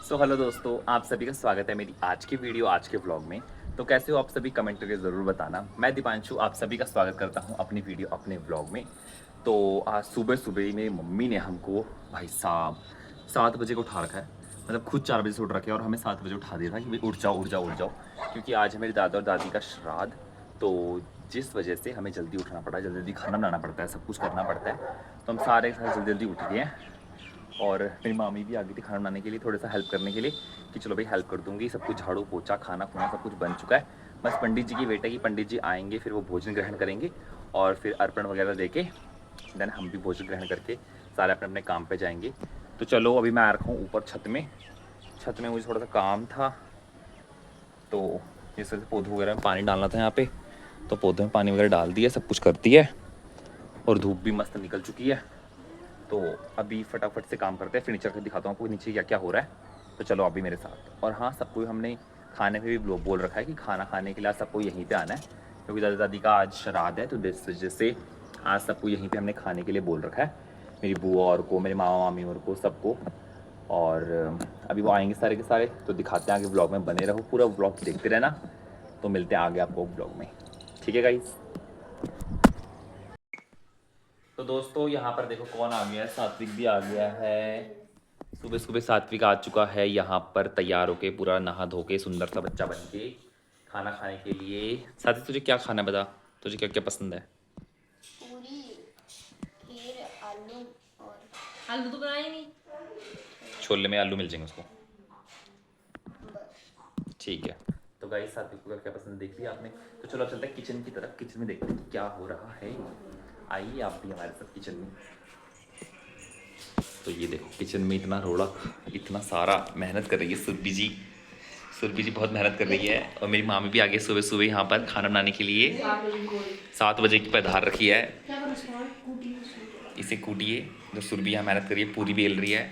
Hello दोस्तों, आप सभी का स्वागत है मेरी आज की वीडियो, आज के व्लॉग में। तो कैसे हो आप सभी, कमेंट करके ज़रूर बताना। मैं दीपांशु आप सभी का स्वागत करता हूं अपनी वीडियो अपने व्लॉग में। तो आज सुबह सुबह ही मेरी मम्मी ने हमको, भाई साहब, 7 बजे को उठा रखा है। मतलब खुद 4 बजे से उठ रखे हैं और हमें 7 बजे उठा दिया था कि भाई उठ जाओ उठ जाओ उठ जाओ, क्योंकि आज है मेरे दादा और दादी का श्राद्ध। तो जिस वजह से हमें जल्दी उठना पड़ा, जल्दी जल्दी खाना बनाना पड़ता है, सब कुछ करना पड़ता है। तो हम सारे जल्दी जल्दी उठ गए हैं। और मेरी मामी भी आ गई थी खाना बनाने के लिए, थोड़ा सा हेल्प करने के लिए, कि चलो भाई हेल्प कर दूंगी। सब कुछ झाड़ू पोछा खाना खुना सब कुछ बन चुका है। बस पंडित जी की वेट है कि पंडित जी आएंगे, फिर वो भोजन ग्रहण करेंगे और फिर अर्पण वगैरह दे के देन हम भी भोजन ग्रहण करके सारे अपने अपने काम पे जाएंगे। तो चलो अभी मैं आ रखा हूँ ऊपर छत में। छत में मुझे थोड़ा सा काम था, तो इस वजह से पौधों वगैरह में पानी डालना था यहाँ पे। तो पौधों में पानी वगैरह डाल दिया, सब कुछ कर दिया है और धूप भी मस्त निकल चुकी है। तो अभी फटाफट से काम करते हैं, फिर नीचे करके दिखाता हूँ आपको नीचे क्या क्या हो रहा है। तो चलो अभी मेरे साथ। और हाँ, सबको हमने खाने पे भी बोल रखा है कि खाना खाने के लिए आज सबको यहीं पे आना है, क्योंकि दादा दादी का आज श्राद्ध है। तो इस वजह से आज सबको यहीं पे हमने खाने के लिए बोल रखा है, मेरी बुआ और को, मेरे मामा मामी और को, सबको। और अभी वो आएंगे सारे के सारे, तो दिखाते हैं आगे ब्लॉग में। बने रहो, पूरा ब्लॉग देखते रहना। तो मिलते हैं आगे आपको ब्लॉग में, ठीक है गाइस। तो दोस्तों यहाँ पर देखो कौन आ गया है, सात्विक भी आ गया है। सुबह सुबह सात्विक आ चुका है यहाँ पर, तैयार होके, पूरा नहा धो के, सुंदर सा बच्चा बन के खाना खाने के लिए। सात्विक तुझे क्या खाना है बता, तुझे क्या क्या पसंद है? पूरी, खीर, आलू। और आलू तो बनाए नहीं। छोले में आलू मिल जाएंगे उसको, बस। ठीक है। तो गाइस सात्विक को क्या पसंद देख लिया आपने। तो चलो अब चलते हैं किचन की तरफ। किचन में देखते हैं कि क्या हो रहा है। आइए आप भी हमारे साथ किचन में। तो ये देखो किचन में इतना रोड़ा, इतना सारा मेहनत कर रही है सुरभि जी। सुरभि जी बहुत मेहनत कर रही है। और मेरी मामी भी आ गई सुबह सुबह यहाँ पर खाना बनाने के लिए। 7 बजे की पधार रखी है। इसे कूटिए। जो सुरभि यहाँ मेहनत कर रही है, पूरी बेल रही है।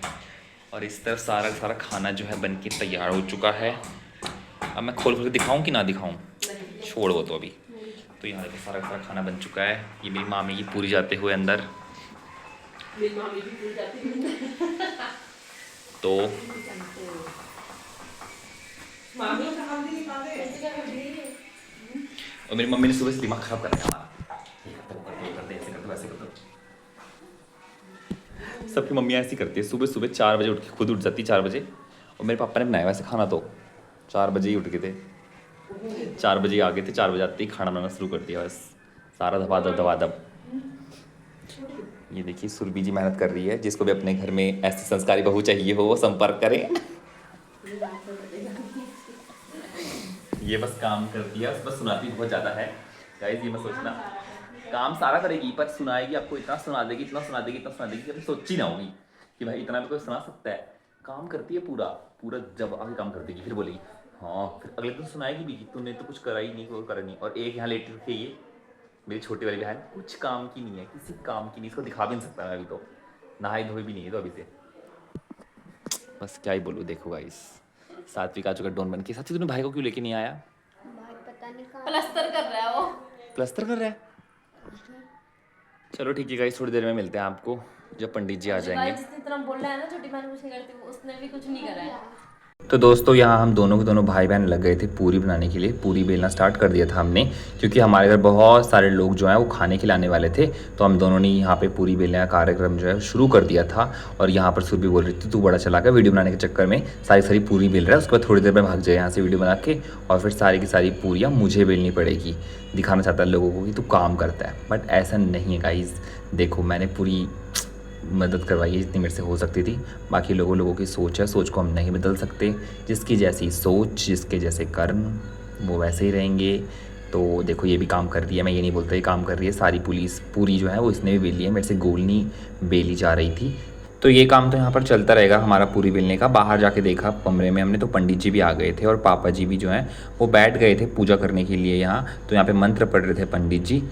और इस तरफ सारा सारा खाना जो है बन के तैयार हो चुका है। अब मैं खोल खोल के दिखाऊँ कि ना दिखाऊँ, छोड़ वो तो अभी। तो यहाँ देखो सारा सारा खाना बन चुका है। ये मेरी मामी की पूरी जाते हुए अंदर। तो और मेरी मम्मी ने सुबह से दिमाग खराब कर रखा हमारा, ये करते वो करते, ये करते, ऐसे करते वैसे करते। सबकी मम्मी ऐसी करती है, सुबह सुबह 4 बजे उठ के खुद उठ जाती है 4 बजे। और मेरे पापा ने बनाया वैसे खाना, तो 4 बजे ही उठ गए थे, 4 बजे आ गए थे। 4 बजे आते ही खाना बनाना शुरू कर दिया, बस सारा दबा दब दबा दब। ये देखिए सुरभि जी मेहनत कर रही है। जिसको भी अपने घर में ऐसी संस्कारी बहू चाहिए हो वो संपर्क करें। ये बस काम करती है, बस सुनाती बहुत ज़्यादा है गाइस। ये मत सोचना काम सारा करेगी, पर सुनाएगी आपको इतना सुना देगी, इतना सुना देगी, इतना सुना देगी कि आप सोची ना होगी कि भाई इतना भी कोई सुना सकता है। काम करती है पूरा पूरा, जब आगे काम कर देगी फिर बोलेगी हाँ, फिर अगले दिन सुनाएगी भी कि तूने तो कुछ करा ही नहीं, कोई करा नहीं। और एक यहाँ लेटी रखी है, ये मेरी छोटी वाली बहन, कुछ काम की नहीं है, किसी काम की नहीं। इसको दिखा भी नहीं सकता मैं अभी, तो नहाई धोई भी नहीं है तो अभी से। बस क्या ही बोलूँ, देखो गाइस सात्विक आ चुका डॉन बन के। सात्विक तूने भाई को क्यों लेके नहीं आया? भाई पता नहीं कहाँ। प्लास्टर कर रहा है वो। प्लस्तर कर रहा है। चलो ठीक है गाइस, थोड़ी देर में मिलते हैं आपको जब पंडित जी आ जाएंगे। जितनी तरह बोल रहा है ना, छोटी बहन कुछ नहीं करती, उसने भी कुछ नहीं करा है। तो दोस्तों यहाँ हम दोनों के दोनों भाई बहन लग गए थे पूरी बनाने के लिए। पूरी बेलना स्टार्ट कर दिया था हमने, क्योंकि हमारे घर बहुत सारे लोग जो हैं वो खाने के लिए आने वाले थे। तो हम दोनों ने यहाँ पे पूरी बेलने का कार्यक्रम जो है शुरू कर दिया था। और यहाँ पर सुरभि बोल रही थी तू बड़ा चला कर वीडियो बनाने के चक्कर में सारी सारी पूरी बेल रहा है, उसके बाद थोड़ी देर में भाग जाए यहाँ से वीडियो बना के, और फिर सारी की सारी पूरियाँ मुझे बेलनी पड़ेगी। दिखाना चाहता है लोगों को कि तू काम करता है, बट ऐसा नहीं है गाइज़। देखो मैंने पूरी मदद करवाई है जितनी मेरे से हो सकती थी। बाकी लोगों की सोच है, सोच को हम नहीं बदल सकते। जिसकी जैसी सोच, जिसके जैसे कर्म, वो वैसे ही रहेंगे। तो देखो ये भी काम कर रही है, मैं ये नहीं बोलता ये काम कर रही है। सारी पुलिस पूरी जो है वो इसने भी बेली है, मेरे से गोल नहीं बेली जा रही थी। तो ये काम तो यहाँ पर चलता रहेगा हमारा पूरी बेलने का। बाहर जाके देखा कमरे में हमने, तो पंडित जी भी आ गए थे और पापा जी भी जो हैं वो बैठ गए थे पूजा करने के लिए यहाँ। तो यहाँ पे मंत्र पढ़ रहे थे पंडित जी।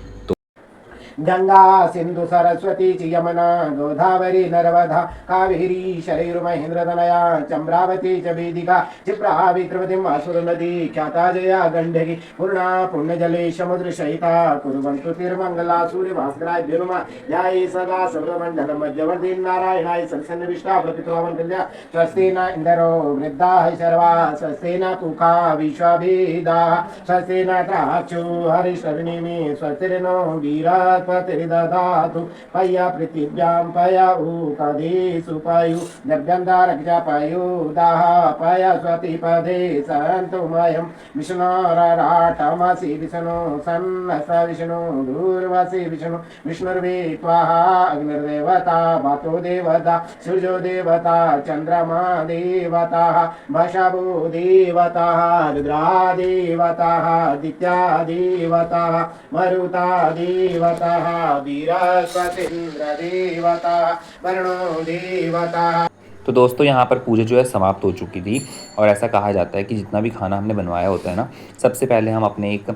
गंगा सिंधु सरस्वती च यमुना गोदावरी नर्मदा कावेरी शरयू महेंद्रतनया चम्रावती च वेदिका क्षिप्रा विद्रवतीं असुर नदी ख्याता जया गंडकी पूर्णा पुण्यजले समुद्र सहिता कुर्वन्तु तिरुमंगला सूर्य भास्कराय द्युमा ध्याये सदा सर्वमंडल मध्यवर्ती नारायणाय सरसन विष्णा प्रतित्वमंगल्या स्वस्ति न इंद्रो वृद्धाः सर्वा स्वस्ति न पूषा विश्ववेदाः स्वस्ति न द्राक्षो हरिशर्णिमे स्वस्तिर्नो वीरस्पतिर्दधातु पया पृथिव्यां पया ऊकदेषु पयु निर्गन्धारक्षा पयुदाः पया स्वतिपदे सन्तुमयं विष्णोरराटमसि विष्णु सन्नस विष्णु दूर्वसि विष्णु विष्णुर्वे त्वाः अग्निर्देवता वातो देवता सूर्यो देवता चन्द्रमा देवताः वशवो देवताः रुद्रा देवताः आदित्या देवताः मरुता देवताः वीरस्पतीन्द्र देवताः वरुणो देवताः। तो दोस्तों यहाँ पर पूजा जो है समाप्त हो चुकी थी और ऐसा कहा जाता है कि जितना भी खाना हमने बनवाया होता है ना, सबसे पहले हम अपने एक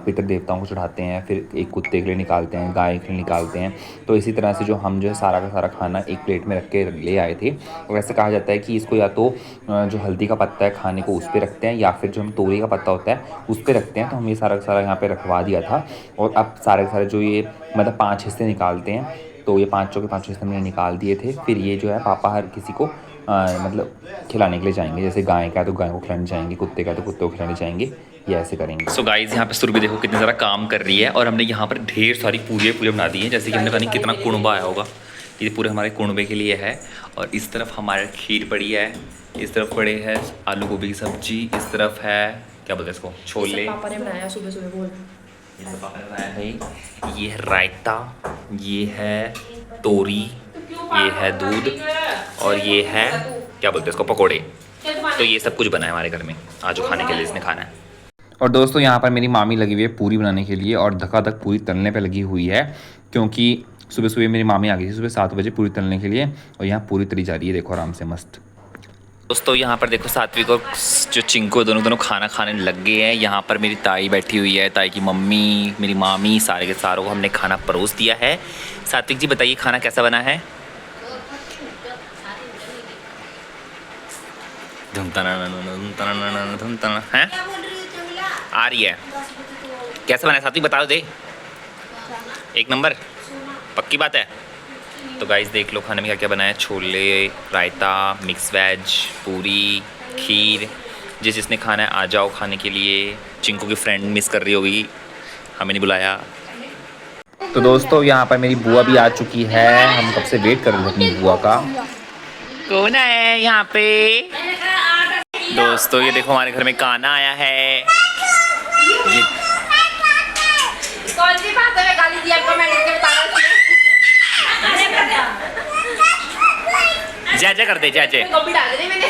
पितृ देवताओं को चढ़ाते हैं, फिर एक कुत्ते के लिए निकालते हैं, गाय के लिए निकालते हैं। तो इसी तरह से जो हम जो है सारा का सारा खाना एक प्लेट में रख के ले आए थे। और ऐसा कहा जाता है कि इसको या तो जो हल्दी का पत्ता है खाने को उस पर रखते हैं, या फिर जो हम तोरी का पत्ता होता है उस पर रखते हैं। तो हम ये सारा का सारा यहाँ पर रखवा दिया था। और अब सारे के सारे जो ये मतलब 5 हिस्से निकालते हैं, तो ये 5 के 5 हिस्से हमने निकाल दिए थे। फिर ये जो है पापा हर किसी को मतलब खिलाने के लिए जाएंगे। जैसे गाय का तो गाय को खिलाने जाएंगे, कुत्ते का तो कुत्ते को खिलाने जाएंगे, ये ऐसे करेंगे। सो गाइस यहाँ पे सुरभि देखो कितनी ज़्यादा काम कर रही है। और हमने यहाँ पर ढेर सारी पूरे बना दी हैं। जैसे कि हमने पता नहीं कितना कुणबा आया होगा, ये पूरे हमारे कुणबे के लिए है। और इस तरफ हमारे खीर पड़ी है, इस तरफ पड़े है आलू गोभी की सब्जी, इस तरफ है क्या बोलते हैं इसको, छोले पापा ने बनाया सुबह सुबह बोल। ये है रायता, ये है तोरी, ये है दूध, और ये है क्या बोलते हैं इसको, पकोड़े। तो ये सब कुछ बना है हमारे घर में आज खाने के लिए, इसने खाना है। और दोस्तों यहाँ पर मेरी मामी लगी हुई है पूरी बनाने के लिए, और धकाधक पूरी तलने पे लगी हुई है। क्योंकि सुबह सुबह मेरी मामी आ गई थी सुबह 7 बजे पूरी तलने के लिए, और यहाँ पूरी तली जा रही है, देखो आराम से मस्त। दोस्तों यहाँ पर देखो सात्विक और जो चिंको दोनों खाना खाने लग गए हैं। यहाँ पर मेरी ताई बैठी हुई है, ताई की मम्मी, मेरी मामी, सारे के सारों को हमने खाना परोस दिया है। सात्विक जी बताइए खाना कैसा बना है? हैं? आ रही है, कैसा बना है सात्विक बता दे। 1 नंबर, पक्की बात है। तो गाइस देख लो खाने में क्या क्या बनाया है। छोले, रायता, मिक्स वेज, पूरी, खीर। जिसने खाना है आ जाओ खाने के लिए। चिंकू की फ्रेंड मिस कर रही होगी, हमें नहीं बुलाया। तो दोस्तों यहाँ पर मेरी बुआ भी आ चुकी है। हम कब से वेट कर रहे थे अपनी बुआ का। कौन है यहाँ पे? दोस्तों ये देखो हमारे घर में काना आया है। ये कौन सी बात है, गाली दिया आपको मैंने के बता रहा जय जय कर दे, जय जय। कॉपी डाल दी मैंने।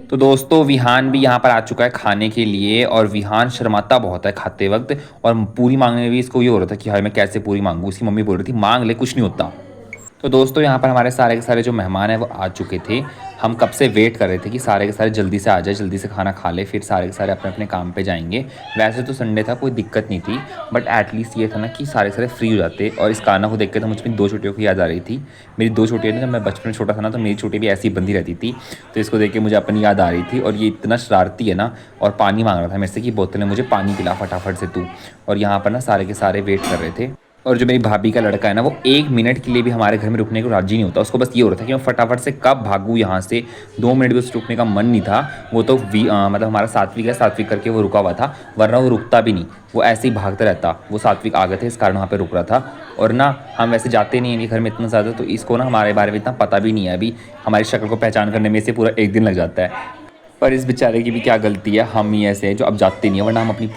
तो दोस्तों विहान भी यहाँ पर आ चुका है खाने के लिए, और विहान शर्माता बहुत है खाते वक्त। और पूरी मांगने में भी इसको ये हो रहा था कि हाय मैं कैसे पूरी मांगूँ। इसकी मम्मी बोल रही थी मांग ले, कुछ नहीं होता। तो दोस्तों यहाँ पर हमारे सारे के सारे जो मेहमान हैं वो आ चुके थे। हम कब से वेट कर रहे थे कि सारे के सारे जल्दी से आ जाए, जल्दी से खाना खा ले, फिर सारे के सारे अपने अपने काम पे जाएंगे। वैसे तो संडे था, कोई दिक्कत नहीं थी, बट एटलीस्ट ये था ना कि सारे के सारे फ्री हो जाते। और इस काना को देख के तो मुझ में 2 छोटियों की याद आ रही थी। मेरी 2 छोटियाँ जब मैं बचपन में छोटा था ना, तो मेरी छोटी भी ऐसी बंधी रहती थी। तो इसको देख के मुझे अपनी याद आ रही थी। और ये इतना शरारती है ना, और पानी मांग रहा था मेरे से कि बोतल में मुझे पानी पिला फटाफट से तू। और यहाँ पर ना सारे के सारे वेट कर रहे थे। और जो मेरी भाभी का लड़का है ना, वो 1 मिनट के लिए भी हमारे घर में रुकने को राजी नहीं होता। उसको बस ये हो रहा था कि मैं फटाफट से कब भागूँ यहाँ से। 2 मिनट भी उससे रुकने का मन नहीं था। वो तो मतलब हमारा सात्विक है, सात्विक करके वो रुका हुआ था, वरना वो रुकता भी नहीं, वो ऐसे ही भागता रहता। वो सात्विक आ गए थे इस कारण वहाँ पे रुक रहा था। और ना हम वैसे जाते नहीं हैं घर में इतना ज़्यादा, तो इसको ना हमारे बारे में इतना पता भी नहीं है। अभी हमारी शक्ल को पहचान करने में से पूरा 1 दिन लग जाता है। पर इस बेचारे की भी क्या गलती है, हम ही ऐसे हैं जो अब जाते नहीं हैं। वरना हम अपनी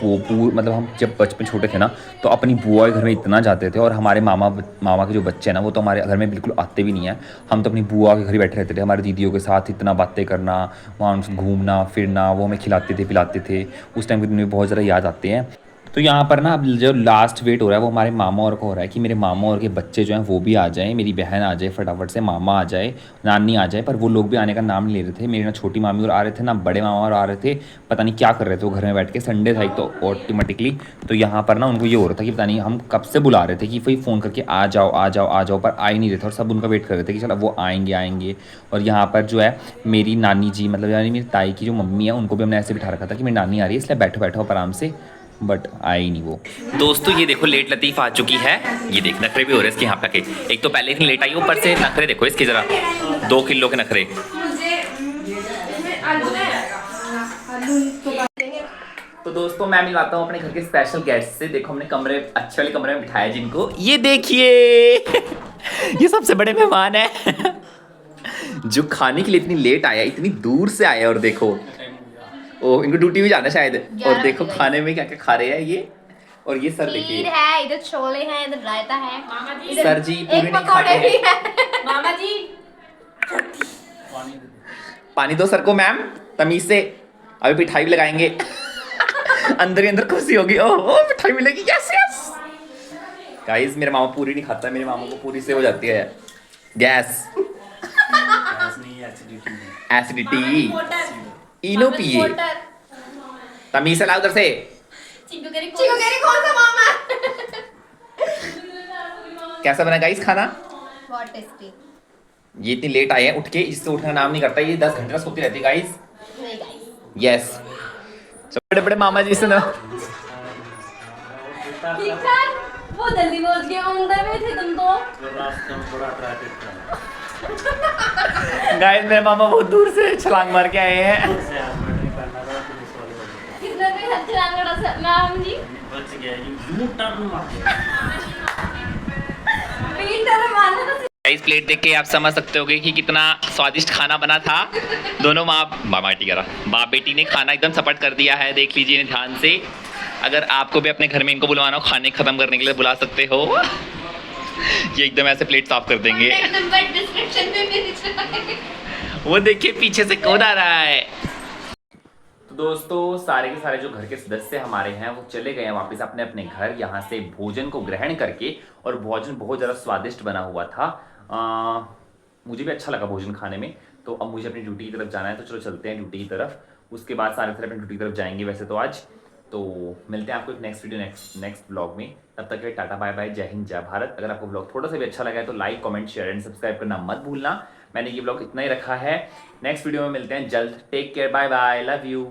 मतलब हम जब बचपन छोटे थे ना, तो अपनी बुआ के घर में इतना जाते थे। और हमारे मामा के जो बच्चे हैं ना, वो तो हमारे घर में बिल्कुल आते भी नहीं है। हम तो अपनी बुआ के घर ही बैठे रहते थे, हमारी दीदियों के साथ इतना बातें करना, वहाँ उनसे घूमना फिरना, वो हमें खिलाते थे पिलाते थे। उस टाइम के दिन में बहुत ज़्यादा याद आते हैं। तो यहाँ पर ना अब जो लास्ट वेट हो रहा है वो हमारे मामा और का हो रहा है कि मेरे मामा और के बच्चे जो हैं वो भी आ जाएं, मेरी बहन आ जाए फटाफट से, मामा आ जाए, नानी आ जाए। पर वो लोग भी आने का नाम नहीं ले रहे थे। मेरी ना छोटी मामी और आ रहे थे ना बड़े मामा और आ रहे थे। पता नहीं क्या कर रहे थे वो घर में बैठ के, संडे था एक तो ऑटोमेटिकली। तो यहाँ पर ना उनको ये हो रहा था कि पता नहीं हम कब से बुला रहे थे कि भाई फ़ोन करके आ जाओ आ जाओ आ जाओ, पर आ ही नहीं रहे थे और सब उनका वेट कर रहे थे कि चलो वो आएंगे आएंगे। और यहाँ पर जो है मेरी नानी जी, मतलब यानी मेरी ताई की जो मम्मी है, उनको भी हमने ऐसे बिठा रखा था कि मेरी नानी आ रही है इसलिए बैठो बैठो आप आराम से, बट आए ही नहीं वो। दोस्तों ये देखो लेट लतीफ़ आ चुकी है। ये देख नखरे भी हो रहे हैं इसके यहाँ पे आके। एक तो पहले इतनी लेट आई, ऊपर से नखरे देखो इसके ज़रा, 2 किलो के नखरे। तो दोस्तों मैं मिलवाता हूँ अपने घर के स्पेशल गेस्ट से। देखो हमने कमरे, अच्छे वाले कमरे में बिठाया जिनको, ये देखिए ये सबसे बड़े मेहमान है जो खाने के लिए इतनी लेट आया, इतनी दूर से आया। और देखो ओ इनको ड्यूटी भी जाना शायद। और देखो खाने में क्या क्या खा रहे हैं ये। और ये सर देखिए, खीर है, इधर छोले हैं, इधर रायता है, मामा जी सर जी पूरी एक नहीं पकौड़े खाते भी हैं। है मामा जी। पानी दो सर को मैम, तमीज से, अभी मिठाई भी लगाएंगे अंदर ही अंदर खुशी होगी, ओह मिठाई मिलेगी, यस यस। गाइस मेरा मामा पूरी नहीं खाता है, मेरे मामा को पूरी से हो जाती है गैस, एसिडिटी। इनो पिए, तमीज से लाओ उधर से। चिकू करी कौन सा मामा? कैसा बना गाइस खाना? बहुत टेस्टी। ये इतनी लेट आए हैं उठ के, इससे उठने का नाम नहीं करता, ये 10 घंटे तक सोती रहती है गाइस। नहीं गाइस, यस बड़े बड़े मामा जी से ना ठीक ठाक, वो जल्दी पहुंच गए, अंदर में थे तुम तो। गाइस मेरे मामा बहुत दूर से छलांग मार के आए हैं। कितना भी हद चलान करा सर मैम जी, पीटर मारना तो गाइस प्लेट देख के आप समझ सकते होगे कि कितना स्वादिष्ट खाना बना था। दोनों बाप बेटी ने खाना एकदम सपट कर दिया है, देख लीजिए ध्यान से। अगर आपको भी अपने घर में इनको बुलवाना हो खाने खत्म करने के लिए, बुला सकते हो ये एकदम ऐसे प्लेट साफ कर देंगे। नंबर डिस्क्रिप्शन में भेज। वो देखिए पीछे से कौन आ रहा है। तो दोस्तों सारे के सारे जो घर के सदस्य हमारे हैं वो चले गए हैं वापस अपने अपने घर, यहाँ से भोजन को ग्रहण करके। और भोजन बहुत ज़्यादा स्वादिष्ट बना हुआ था। मुझे भी अच्छा लगा भोजन खाने में। तो अब मुझे अपनी ड्यूटी की तरफ जाना है, तो चलो चलते हैं ड्यूटी की तरफ। उसके बाद सारे अपनी ड्यूटी की तरफ जाएंगे वैसे तो आज। तो मिलते हैं आपको एक नेक्स्ट वीडियो नेक्स्ट ब्लॉग में। तब तक के लिए टाटा बाय बाय, जय हिंद जय भारत। अगर आपको ब्लॉग थोड़ा सा भी अच्छा लगा है तो like comment share and subscribe करना मत भूलना। मैंने ये ब्लॉग इतना ही रखा है, नेक्स्ट वीडियो में मिलते हैं जल्द। Take care, bye bye, love you.